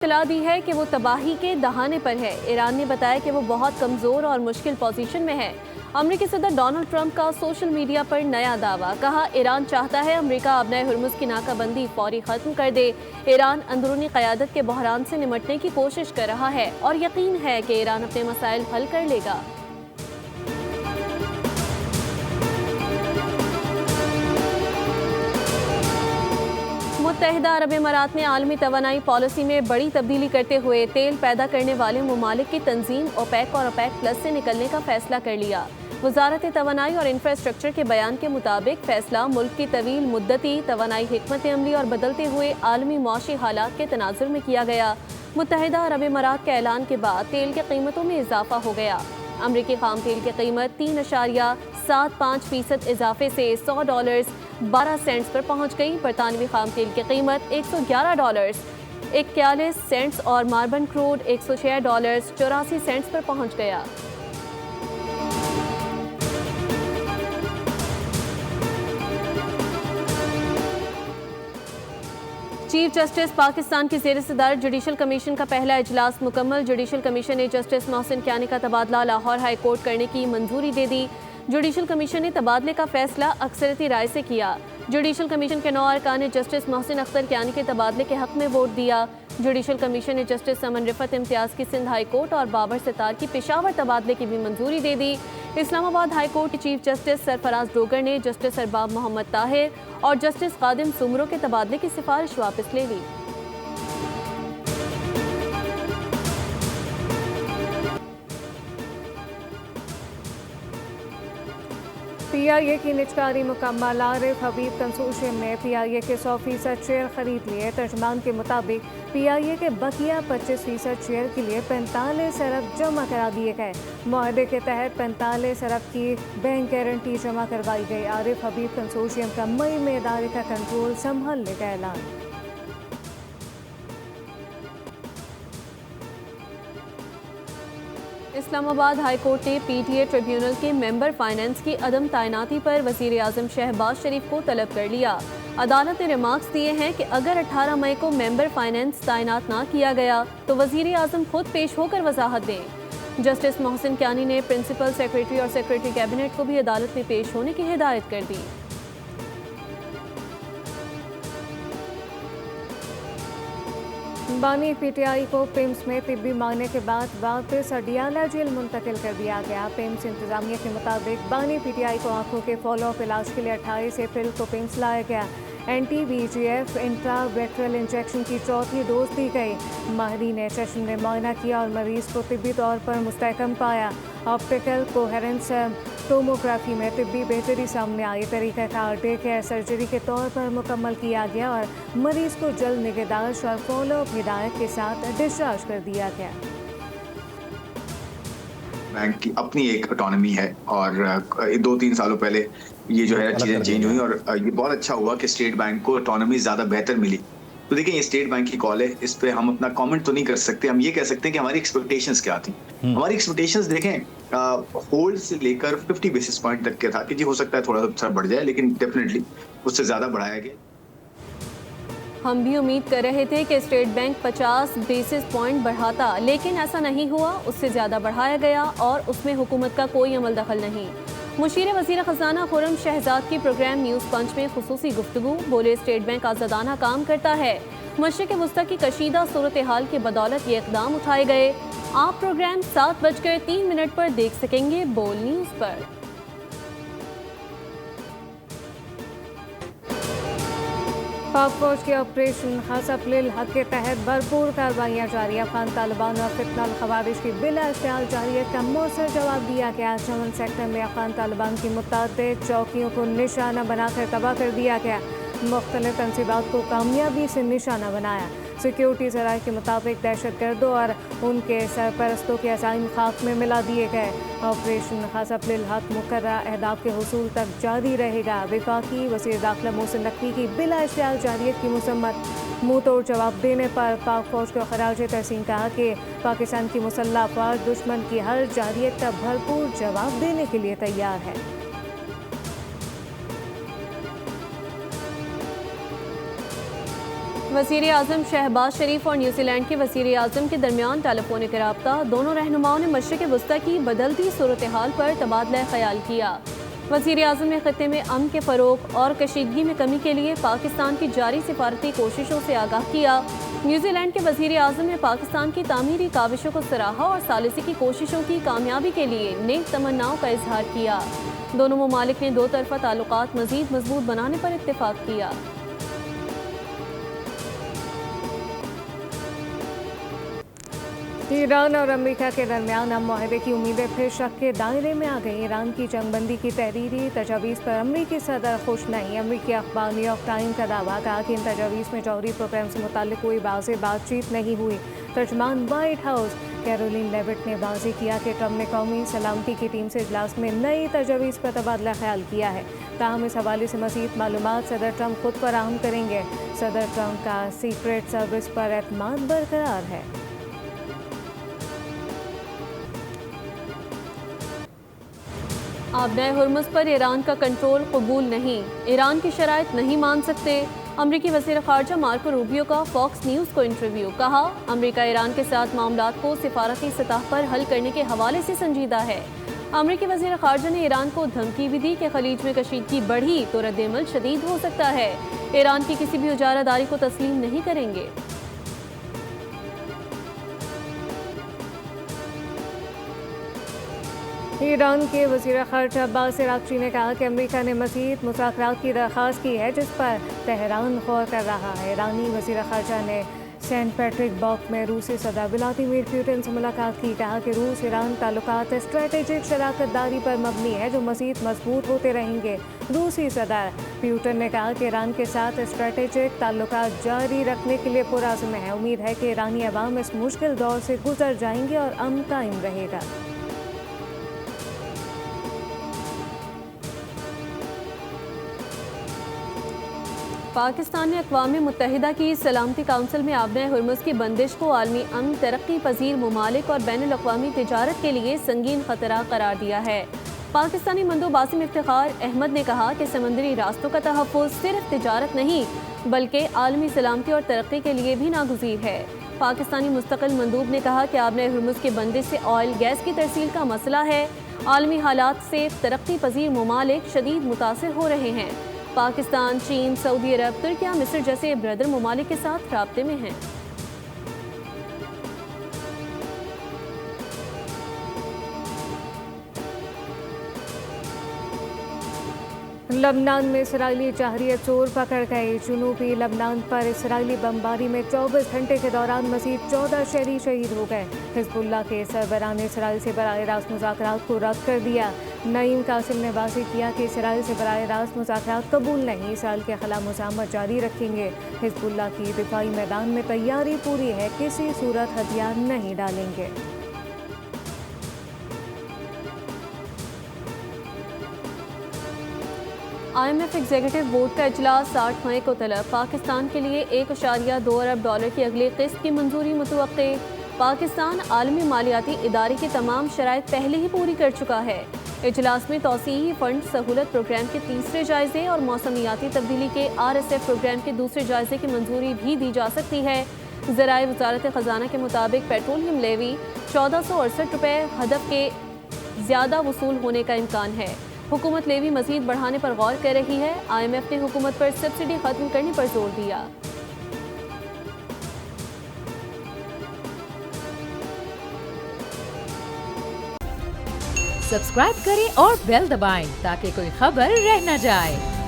इत्तला दी है कि वो तबाही के दहाने पर है। ईरान ने बताया कि वो बहुत कमज़ोर और मुश्किल पोजीशन में है। अमरीकी सदर डोनाल्ड ट्रंप का सोशल मीडिया पर नया दावा, कहा ईरान चाहता है अमरीका अपने हुर्मुज़ की नाकाबंदी फौरी ख़त्म कर दे। ईरान अंदरूनी क़यादत के बहरान से निमटने की कोशिश कर रहा है और यकीन है कि ईरान अपने मसाइल हल कर लेगा। मुत्तहिदा अरब अमारात ने आलमी तवानाई पॉलिसी में बड़ी तब्दीली करते हुए तेल पैदा करने वाले ममालिक की तंजीम ओपेक और ओपेक प्लस से निकलने का फैसला कर लिया। वजारत तवानाई और इंफ्रास्ट्रक्चर के बयान के मुताबिक फैसला मुल्क की तवील मुद्दती तवानाई हिकमत अमली और बदलते हुए आलमी मौशी हालात के तनाजुर में किया गया। मुत्तहिदा अरब अमारात के ऐलान के बाद तेल की कीमतों में इजाफा हो गया। अमरीकी खाम तेल की कीमत 3.75% इजाफे से $100.12 पर पहुंच गई। बरतानवी खाम तेल की कीमत $111.41 और मार्बन क्रूड $106.84 पर पहुंच गया। चीफ जस्टिस पाकिस्तान की ज़ेर सदारत जुडिशल कमीशन का पहला इजलास मुकम्मल। जुडिशल कमीशन ने जस्टिस मोहसिन कियानी का तबादला लाहौर हाई कोर्ट करने की मंजूरी दे दी। जुडिशल कमीशन ने तबादले का फैसला अक्सरियती राय से किया। जुडिशल कमीशन के 9 अरकान ने जस्टिस मोहसिन अख्तर कियानी के तबादले के हक में वोट दिया। जुडिशल कमीशन ने जस्टिस समन रिफत इम्तियाज़ की सिंध हाई कोर्ट और बाबर सितार की पेशावर तबादले की भी मंजूरी दे दी। इस्लामाबाद हाई कोर्ट के चीफ जस्टिस सरफराज डोगर ने जस्टिस अरबाब मोहम्मद ताहिर और जस्टिस कादिम सुमरो के तबादले की सिफारिश वापस ले ली। PIA की निजकारी मुकम्मल। आरिफ हबीब कंसोर्शियम ने PIA के 100% शेयर खरीद लिए। तर्जमान के मुताबिक PIA के बकिया 25% शेयर के लिए 45 अरब जमा करा दिए गए। मुआहदे के तहत 45 अरब की बैंक गारंटी जमा करवाई गई। आरिफ हबीब कंसोर्शियम का मई में इदारे का कंट्रोल संभालने का ऐलान। इस्लामाबाद हाई कोर्ट ने PTA ट्रिब्यूनल के मेंबर फाइनेंस की अदम तैनाती पर वज़ीर आज़म शहबाज शरीफ को तलब कर लिया। अदालत ने रिमार्क्स दिए हैं कि अगर 18 मई को मेंबर फाइनेंस तैनात ना किया गया तो वज़ीर आज़म खुद पेश होकर वजाहत दें। जस्टिस मोहसिन कियानी ने प्रिंसिपल सेक्रेटरी और सेक्रेटरी कैबिनेट को भी अदालत में पेश होने की हिदायत कर दी। बानी PTI को पिम्स में तिब्बी मांगने के बाद वापस अडियाला जेल मुंतकिल कर दिया गया। पिम्स इंतजामिया के मुताबिक बानी PTI को आंखों के फॉलोअप इलाज के लिए 28 अप्रैल को पिम्स लाया गया। NTVGF इंट्रावेट्रल इंजेक्शन की चौथी डोज दी गई। माहिरीन ने चश्म ने मुआयना किया और मरीज को तिब्बी तौर पर मुस्तहकम पाया। ऑप्टिकल कोहेरेंस टोमोग्राफी में तिब्बी बेहतरी सामने आई। तरीक़ाकार डे केयर सर्जरी के तौर पर मुकम्मल किया गया और मरीज को जल्द निगहदाश्त और फॉलोअप हिदायत के साथ डिस्चार्ज कर दिया गया। बैंक की अपनी एक ऑटोनॉमी है और 2-3 सालों पहले ये जो है चीज़ें चेंज हुई और ये बहुत अच्छा हुआ कि स्टेट बैंक को ऑटोनॉमी ज़्यादा बेहतर मिली। तो देखिए ये स्टेट बैंक की कॉल है, इस पे हम अपना कमेंट तो नहीं कर सकते। हम ये कह सकते हैं कि हमारी एक्सपेक्टेशंस क्या थी। हमारी एक्सपेक्टेशंस देखें होल्ड से लेकर 50 बेसिस पॉइंट तक के था कि जी हो सकता है थोड़ा सा बढ़ जाए, लेकिन डेफिनेटली उससे ज़्यादा बढ़ाया गया। हम भी उम्मीद कर रहे थे कि स्टेट बैंक 50 बेसिस पॉइंट बढ़ाता, लेकिन ऐसा नहीं हुआ। उससे ज़्यादा बढ़ाया गया और उसमें हुकूमत का कोई अमल दखल नहीं। मुशीर वज़ीर ख़ज़ाना खुर्रम शहजाद की प्रोग्राम न्यूज़ पंच में खुसूसी गुफ्तगू, बोले स्टेट बैंक आज़ादाना काम करता है। मशरिक़ वस्ता की कशीदा सूरत हाल की बदौलत ये इक़दाम उठाए गए। आप प्रोग्राम 7:03 पर देख सकेंगे बोल न्यूज़ पर। पाक फौज के ऑपरेशन हसफलिल हक के तहत भरपूर कार्रवाइयाँ जारी। अफगान तालिबान और फितनल खवारिश की बिला इश्तिहाल जारियत का मौसर जवाब दिया गया। चमन सेक्टर में अफगान तालिबान की मुतअद्दिद चौकियों को निशाना बनाकर तबाह कर दिया गया। मुख्तलिफ तंसीबात को कामयाबी से निशाना बनाया। सिक्योरिटी ज़राए के मुताबिक दहशतगर्दों और उनके सरपरस्तों के अज़ाइम खाक में मिला दिए गए। ऑपरेशन हसफलिल हक मुकर्रर अहदाफ के हुसूल तक जारी रहेगा। वफाकी वज़ीर दाखिला मोहसिन नकवी की बिला इश्तिहाल जारियत की मुसम्मत मुँह तोड़ जवाब देने पर पाक फौज को खराज तहसीन कहा कि पाकिस्तान की मुसल्लह अफवाज दुश्मन की हर जारियत का भरपूर जवाब देने के लिए तैयार है। वज़ीर आज़म शहबाज शरीफ और न्यूजीलैंड के वज़ीर आज़म के दरमियान टेलीफोनिक रब्ता। दोनों रहनुमाओं ने मशरिक़ वस्ता की बदलती सूरत हाल पर तबादला ख्याल किया। वज़ीर आज़म ने ख़त्ते में अमन के फ़रोग़ और कशीदगी में कमी के लिए पाकिस्तान की जारी सिफारती कोशिशों से आगाह किया। न्यूजीलैंड के वज़ीर आज़म ने पाकिस्तान की तामीरी काविशों को सराहा और सालिसी की कोशिशों की कामयाबी के लिए नेक तमन्नाओं का इजहार किया। दोनों ममालिक ने दो तरफ़ा ताल्लुकात मज़ीद मजबूत बनाने पर इत्तेफाक किया। ईरान और अमेरिका के दरमियान अब माहदे की उम्मीदें फिर शक के दायरे में आ गई। ईरान की जंगबंदी की तहरीरी तजावीज़ पर अमेरिकी सदर खुश नहीं। अमेरिकी अखबार न्यूयॉर्क टाइम्स का दावा कहा कि इन तजावीज़ में जौहरी प्रोग्राम से मुताल्लिक कोई वाज़ेह बातचीत नहीं हुई। तर्जमान वाइट हाउस कैरोलिन लेविट ने वाज़ेह किया कि ट्रम्प ने कौमी सलामती की टीम से इजलास में नई तजावीज़ पर तबादला ख्याल किया है। ताहम इस हवाले से मज़ीद मालूमात सदर ट्रम्प खुद फराहम करेंगे। सदर ट्रम्प का सीक्रेट सर्विस पर एतमाद बरकरार है। आबनाए हुर्मुज़ पर ईरान का कंट्रोल कबूल नहीं, ईरान की शराइत नहीं मान सकते। अमरीकी वज़ीर ख़ारजा मार्को रूबियो का फॉक्स न्यूज़ को इंटरव्यू। कहा, अमरीका ईरान के साथ मामलात को सिफारती सतह पर हल करने के हवाले से संजीदा है। अमरीकी वज़ीर ख़ारजा ने ईरान को धमकी भी दी कि खलीज में कशीदगी बढ़ी तो रद्द-ए-अमल शदीद हो सकता है। ईरान की किसी भी उजारादारी को तस्लीम नहीं करेंगे। ईरान के वज़ीर ख़ारजा अब्बास अराग़ची ने कहा कि अमेरिका ने मज़ीद मुज़ाकरात की दरख्वास्त की है, जिस पर तेहरान गौर कर रहा है। ईरानी वज़ीर ख़ारजा ने सेंट पैट्रिकबर्ग में रूसी सदर व्लादिमीर पुतिन से मुलाकात की। कहा कि रूस ईरान ताल्लुकात स्ट्रेटेजिक शराकतदारी पर मबनी है, जो मज़ीद मजबूत होते रहेंगे। रूसी सदर पुतिन ने कहा कि ईरान के साथ स्ट्रेटेजिक ताल्लुकात जारी रखने के लिए पुरअज़्म है। उम्मीद है कि ईरानी अवाम इस मुश्किल दौर से गुजर जाएंगे और अमन कायम रहेगा। पाकिस्तान ने अक़वाम मुत्तहिदा की सलामती काउंसिल में आबनाए हुर्मुज़ की बंदिश को आलमी अमन, तरक्की पजीर ममालिक और बैनुल अक़वामी तिजारत के लिए संगीन खतरा करार दिया है। पाकिस्तानी मंदूब आसिम इफ्तिखार अहमद ने कहा कि समंदरी रास्तों का तहफ़्फ़ुज़ सिर्फ तिजारत नहीं बल्कि आलमी सलामती और तरक्की के लिए भी नागुज़ीर है। पाकिस्तानी मुस्तकिल मंदूब ने कहा कि आबनाए हुर्मुज़ की बंदिश से ऑयल गैस की तरसील का मसला है। आलमी हालात से तरक्की पजीर ममालिक शदीद मुतासिर हो रहे हैं। पाकिस्तान, चीन, सऊदी अरब, तुर्किया, मिस्र जैसे ब्रदर ममालिक के साथ राब्ते में हैं। लबनान में इसराइली जहरिया चोर पकड़ गए। जुनूबी लबनान पर इसराइली बमबारी में 24 घंटे के दौरान मज़ीद 14 शहरी शहीद हो गए। हिज़्बुल्लाह के सरबराह ने इसराइल से बराह रास्त मुज़ाकरात को रद्द कर दिया। नईम कासिम ने वाज़ेह किया कि इसराइल से बराह रास्त मुज़ाकरात कबूल नहीं, इसराइल के खिलाफ मुज़ाहमत जारी रखेंगे। हिज़्बुल्लाह की दिफाई मैदान में तैयारी पूरी है, किसी सूरत हथियार नहीं डालेंगे। IMF एग्जीक्यूटिव बोर्ड का इजलास 8 मई को तलब। पाकिस्तान के लिए $1.2 अरब की अगली किस्त की मंजूरी मुतवक्के। पाकिस्तान आलमी मालियाती इदारे की तमाम शराइत पहले ही पूरी कर चुका है। इजलास में तौसीई फंड सहूलत प्रोग्राम के तीसरे जायजे और मौसमियाती तब्दीली के RSF प्रोग्राम के दूसरे जायजे की मंजूरी भी दी जा सकती है। ज़राए वज़ारत ख़जाना के मुताबिक पेट्रोलियम लेवी 1468 रुपये हदफ के ज़्यादा वसूल होने का इम्कान है। हुकूमत लेवी मज़ीद बढ़ाने पर गौर कर रही है। IMF ने हुकूमत पर सब्सिडी खत्म करने पर जोर दिया। सब्सक्राइब करें और बेल दबाएं ताकि कोई खबर रह न जाए।